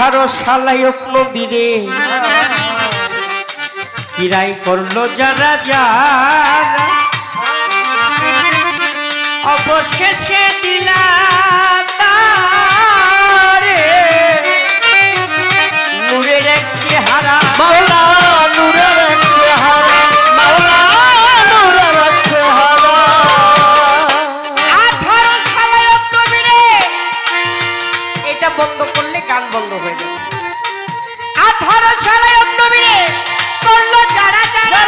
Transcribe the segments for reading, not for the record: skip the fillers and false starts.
18 সালায়ক নবীরে কিরাই করলো যারা যারা অবশেষে দিলা তারে নূরের এক চেহারা মাওলা নূরের এক চেহারা মাওলা নূরের এক চেহারা 18 সালায়ক নবীরে এটা বন্ধ করলে গান বন্ধ হয়ে যাবে 18 সালায়ক নবীরে করলো যারা যারা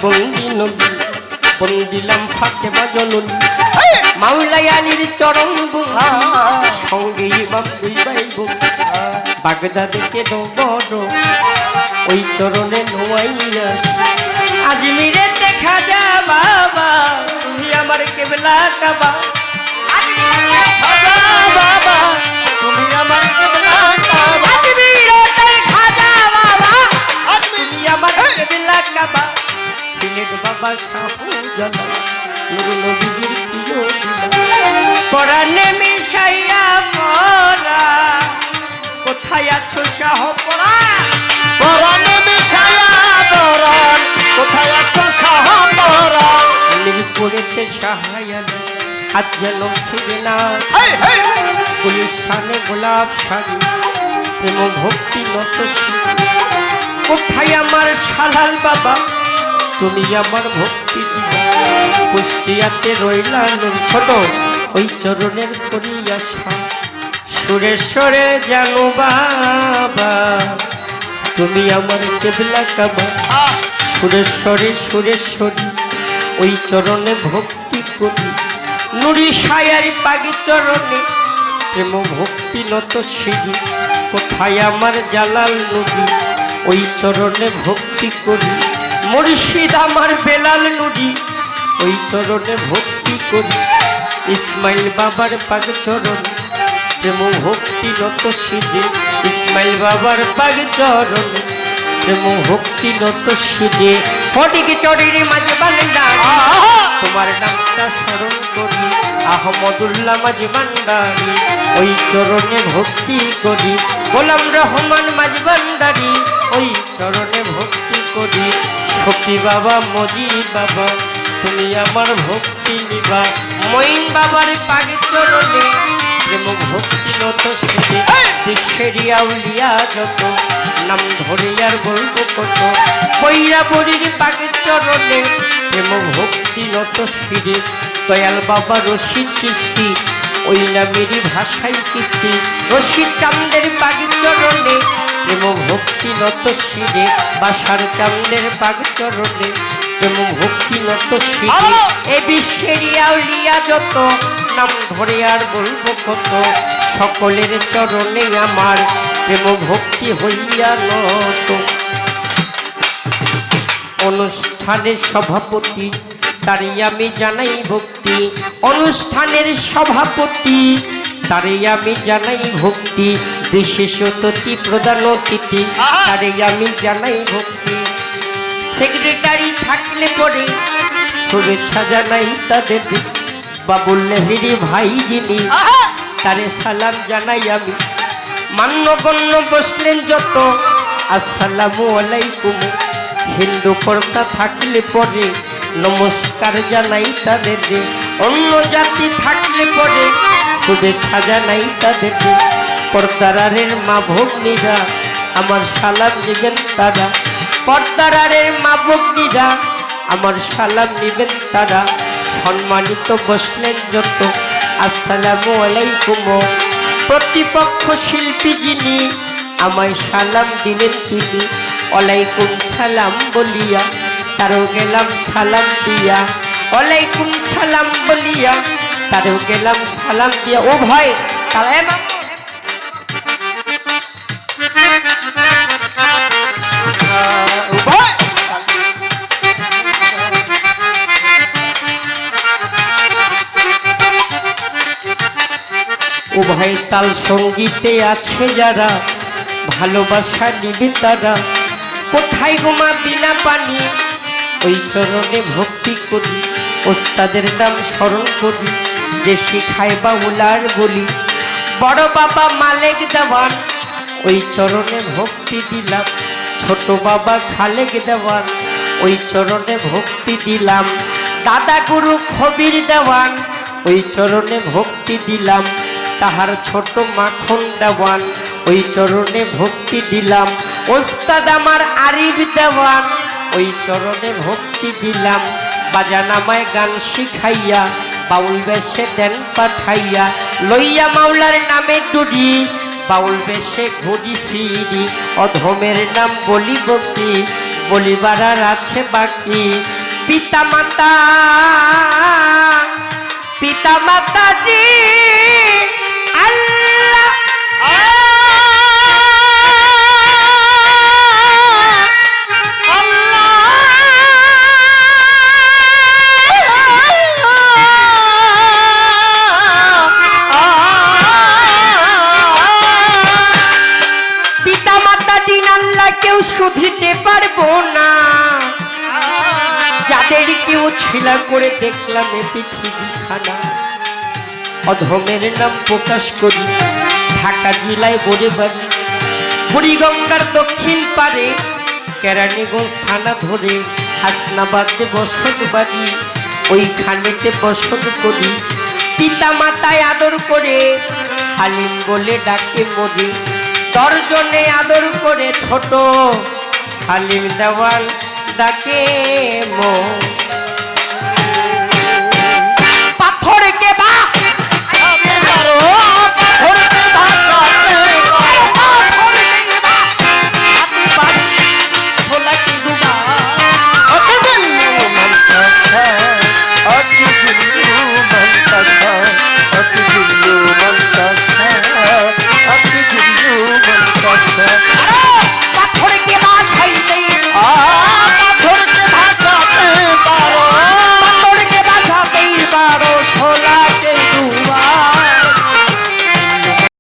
বন্দি নবী বন্দিলাম ফাতেমা জননী মাওলাই আলীর চরণ বন্ধু সঙ্গে ইমাম দুই ভাই বন্ধু বাগদাদকে বড় ওই চরণে নোয়াইয়াস আজমিরে দেখা যা বাবা তুমি আমার কেবলা কাবা বাবা তুমি আমার কেবলা কাবা আজমিরে দেখা যা বাবা তুমি আমার কেবলা কাবা সিলেট বাবা শাহুজালা নূর নবীর প্রিয় পরাণে মিশাইয়া পরা কোথায় আছো শাহ পরা পরাণে মিশাইয়া পরাণ কোথায় আছো শাহ পরা মিরপুরেতে সাহায়ালি হাত যেন ফিরে না গুলিস্তানে গোলাপ শাড়ি প্রেম ভক্তি নত কোথায় আমার শালাল বাবা তুমি আমার ভক্তি দিবা কুষ্টিয়াতে রইলাম ছোট ওই চরণের করিয়া সুরেশ্বরে জানো বাবা তুমি আমার কেবলা কাবা সুরেশ্বরে সুরেশ্বরী ওই চরণে ভক্তি করি নুরি সায়ারি পাগি চরণে প্রেম ভক্তি নত সিঁড়ি কোথায় আমার জালাল নদী ওই চরণে ভক্তি করি মুর্শিদ আমার বেলাল নুরি ওই চরণে ভক্তি করি ইসমাইল বাবার পাগ চরণ প্রেম ভক্তি নত সিঁড়ি ইসমাইল বাবার পাগ চরণে প্রেম ভক্তি নত সিঁড়ি ফটিক চড়ির মাঝে বান্দারি তোমার নামটা স্মরণ করি আহমদুল্লাহ মাঝে বান্দারি ওই চরণে ভক্তি করি গোলাম রহমান মাঝে বান্দারি ওই চরণে ভক্তি করি সখী বাবা মজি বাবা তুমি আমার ভক্তি নিবা মঈন বাবার পাগ চরণে প্রেম ভক্তি নত সিঁড়ি বিশ্বের আউলিয়া যত নাম ধরে আর বলবো কত বৈরা বরির পাগ চরণে প্রেম ভক্তি নত সিঁড়ি দয়াল বাবা রশিদ চিস্তি ওই নামেরই ভাষাই কিস্তি রশিদ চান্দের পাগ চরণে প্রেম ভক্তি নত সিঁড়ি বাসার চান্দের পাগ চরণে প্রেম ভক্তি নত সিঁড়ি এ বিশ্বের আউলিয়া যত নাম ধরে আর বলবো কত সকলের চরণে আমার প্রেম ভক্তি হইয়া নত অনুষ্ঠানের সভাপতি তারে আমি জানাই ভক্তি অনুষ্ঠানের সভাপতি তারে আমি জানাই ভক্তি বিশেষ অতিথি প্রধান অতিথি তারে আমি জানাই ভক্তি সেক্রেটারি থাকলে পরে শুভেচ্ছা জানাই তাদের বাবুল নেহেরি ভাই যিনি তারে সালাম জানাই আমি মান্যগণ্য বসলেন যত আসসালামু আলাইকুম হিন্দু কর্তা থাকলে পরে নমস্কার জানাই তাদের অন্য জাতি থাকলে পরে শুভেচ্ছা জানাই তাদের পর্দারের মা ভগ্নীরা আমার সালাম নিবেন তারা, পর্দারের মা ভগ্নীরা আমার সালাম নিবেন তারা। সম্মানিত বসলেন যত আসসালামু আলাইকুম। প্রতিপক্ষ শিল্পী যিনি আমায় সালাম দিলেন তিনি, ওয়ালাইকুম সালাম বলিয়া তারও গেলাম সালাম দিয়া, ওয়ালাইকুম সালাম বলিয়া তারও গেলাম সালাম দিয়া। ও ভাই তারা ও ভাই তাল সঙ্গীতে আছে যারা ভালোবাসা নিবে তারা, কোথায় গোমা বিনা পানি ওই চরণে ভক্তি করি, ওস্তাদের নাম স্মরণ করি যে শিখায় বাউলার বলি। বড় বাবা মালেক দেওয়ান ওই চরণে ভক্তি দিলাম, ছোট বাবা খালেক দেওয়ান ওই চরণে ভক্তি দিলাম, দাদা গুরু খবির দেওয়ান ওই চরণে ভক্তি দিলাম, তাহার ছোট মাখন দেওয়ান ওই চরণে ভক্তি দিলাম, ওস্তাদ আমার আরিফ দেওয়ান ওই চরণে ভক্তি দিলাম। বাজানামায় গান শিখাইয়া বাউল বেশে দেন পাঠাইয়া, লইয়া মাওলার নামে ডুডি বাউল বেশে ঘুরি ফিরি। অধমের নাম বলি বকি বলিবার আর আছে বাকি। পিতা মাতা পিতা মাতাজি আল্লাহ কেউ শুধিতে পারবো না, যাদের কেউ ছিলা করে দেখলাম এ পৃথিবী খানা। অধমের নাম প্রকাশ করি ঢাকা জেলায় বড়ে বাড়ি, বুড়িগঙ্গার দক্ষিণ পারে কেরানীগঞ্জ থানা ধরে হাসনাবাদে বসত বাড়ি, ওইখানেতে বসত করি। পিতা মাতায় আদর করে হালিম বলে ডাকে মরি, দর্জনে আদর করে ছোট হালিম দেওয়াল ডাকে মো।